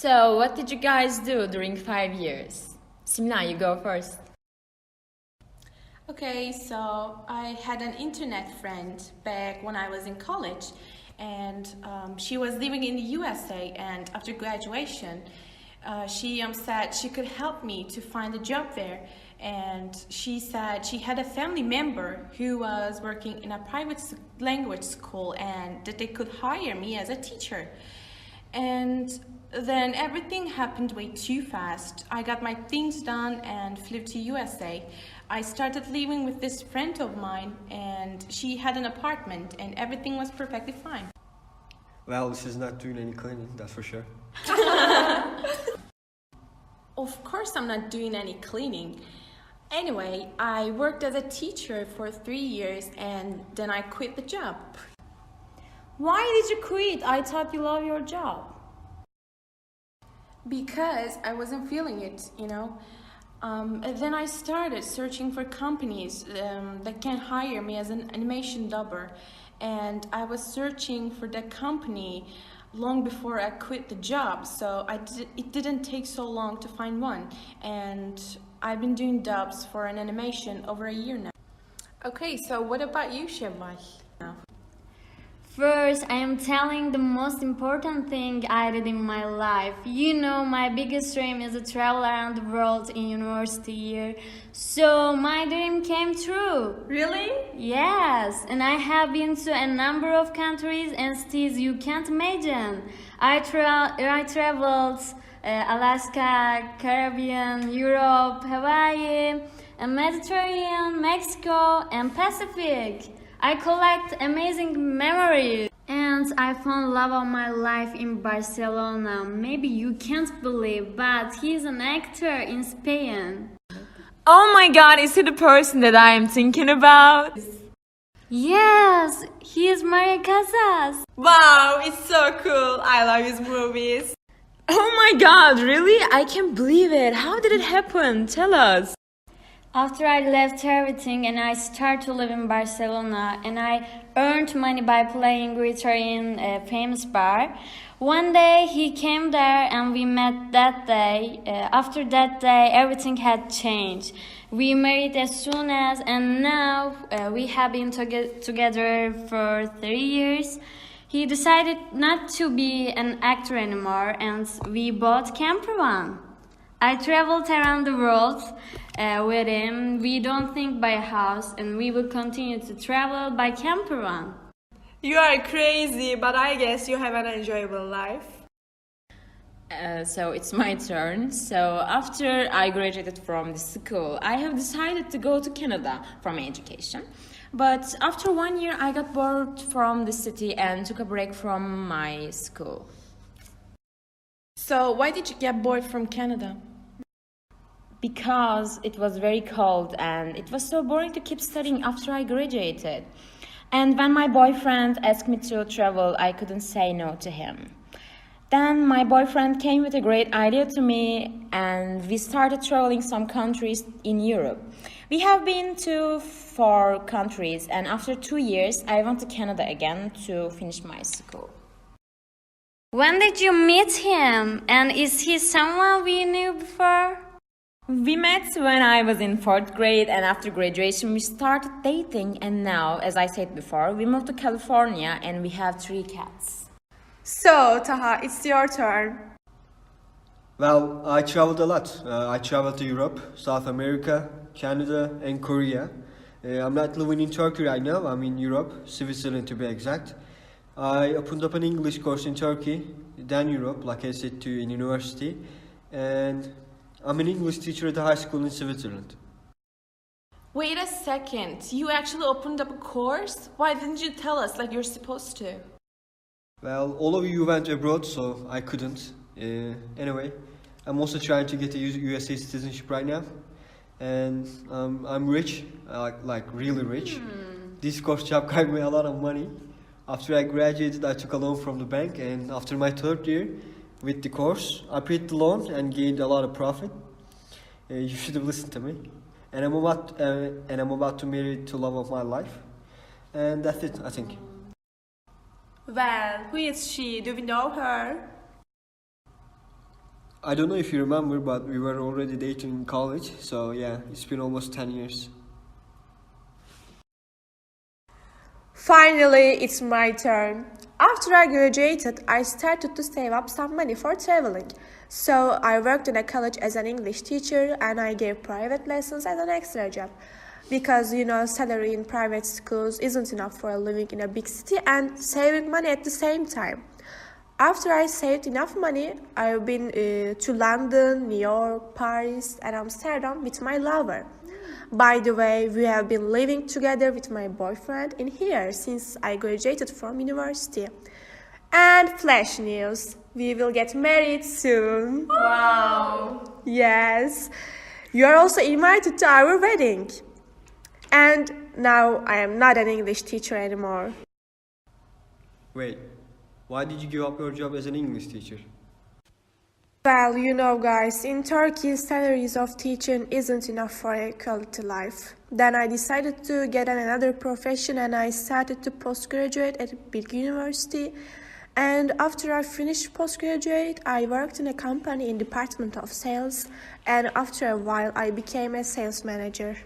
So, what did you guys do during 5 years? Simna, you go first. Okay, so I had an internet friend back when I was in college, and she was living in the USA. And after graduation, she said she could help me to find a job there. And she said she had a family member who was working in a private language school, and that they could hire me as a teacher. And then everything happened way too fast. I got my things done and flew to USA. I started living with this friend of mine, and she had an apartment, and everything was perfectly fine. Well, she's not doing any cleaning, that's for sure. Of course I'm not doing any cleaning. Anyway, I worked as a teacher for 3 years, and then I quit the job. Why did you quit? I thought you love your job. Because I wasn't feeling it. And then I started searching for companies that can hire me as an animation dubber. And I was searching for that company long before I quit the job, so it didn't take so long to find one. And I've been doing dubs for an animation over a year now. Okay, so what about you, Shevval? First, I am telling the most important thing I did in my life. My biggest dream is to travel around the world in university year. So my dream came true. Really? Yes, and I have been to a number of countries and cities you can't imagine. I traveled Alaska, Caribbean, Europe, Hawaii, and Mediterranean, Mexico, and Pacific. I collect amazing memories. And I found love of my life in Barcelona. Maybe you can't believe, but he's an actor in Spain. Oh my god, is he the person that I am thinking about? Yes, he is Mario Casas. Wow, it's so cool. I love his movies. Oh my god, really? I can't believe it. How did it happen? Tell us. After I left everything and I started to live in Barcelona, and I earned money by playing guitar in a famous bar, one day he came there and we met that day. After that day, everything had changed. We married as soon as, and now we have been together for 3 years. He decided not to be an actor anymore, and we bought Camper One. I traveled around the world with him. We don't think by house, and we will continue to travel by Camper One. You are crazy, but I guess you have an enjoyable life. So it's my turn. So after I graduated from the school, I have decided to go to Canada for my education. But after 1 year, I got bored from the city and took a break from my school. So why did you get bored from Canada? Because it was very cold and it was so boring to keep studying after I graduated. And when my boyfriend asked me to travel, I couldn't say no to him. Then my boyfriend came with a great idea to me, and we started traveling some countries in Europe. We have been to 4 countries, and after 2 years, I went to Canada again to finish my school. When did you meet him? And is he someone we knew before? We met when I was in 4th grade, and after graduation we started dating, and now, as I said before, we moved to California and we have 3 cats. So, Taha, it's your turn. Well, I traveled a lot. I traveled to Europe, South America, Canada, and Korea. I'm not living in Turkey right now. I'm in Europe, Switzerland to be exact. I opened up an English course in Turkey, then Europe, like I said, to an university. And I'm an English teacher at a high school in Switzerland. Wait a second, you actually opened up a course? Why didn't you tell us like you're supposed to? Well, all of you went abroad, so I couldn't. Anyway, I'm also trying to get a USA citizenship right now. And I'm rich, like really rich. This course job got me a lot of money. After I graduated, I took a loan from the bank, and after my 3rd year with the course, I paid the loan and gained a lot of profit. You should have listened to me. And I'm about to marry the love of my life. And that's it, I think. Well, who is she? Do we know her? I don't know if you remember, but we were already dating in college, so yeah, it's been almost 10 years. Finally, it's my turn. After I graduated, I started to save up some money for traveling. So I worked in a college as an English teacher and I gave private lessons as an extra job. Because salary in private schools isn't enough for living in a big city and saving money at the same time. After I saved enough money, I've been to London, New York, Paris, and Amsterdam with my lover. By the way, we have been living together with my boyfriend in here since I graduated from university. And flash news, we will get married soon. Wow. Yes, you are also invited to our wedding. And now I am not an English teacher anymore. Wait, why did you give up your job as an English teacher? Well, guys, in Turkey, salaries of teaching isn't enough for a quality life. Then I decided to get another profession and I started to postgraduate at a big university. And after I finished postgraduate, I worked in a company in department of sales. And after a while, I became a sales manager.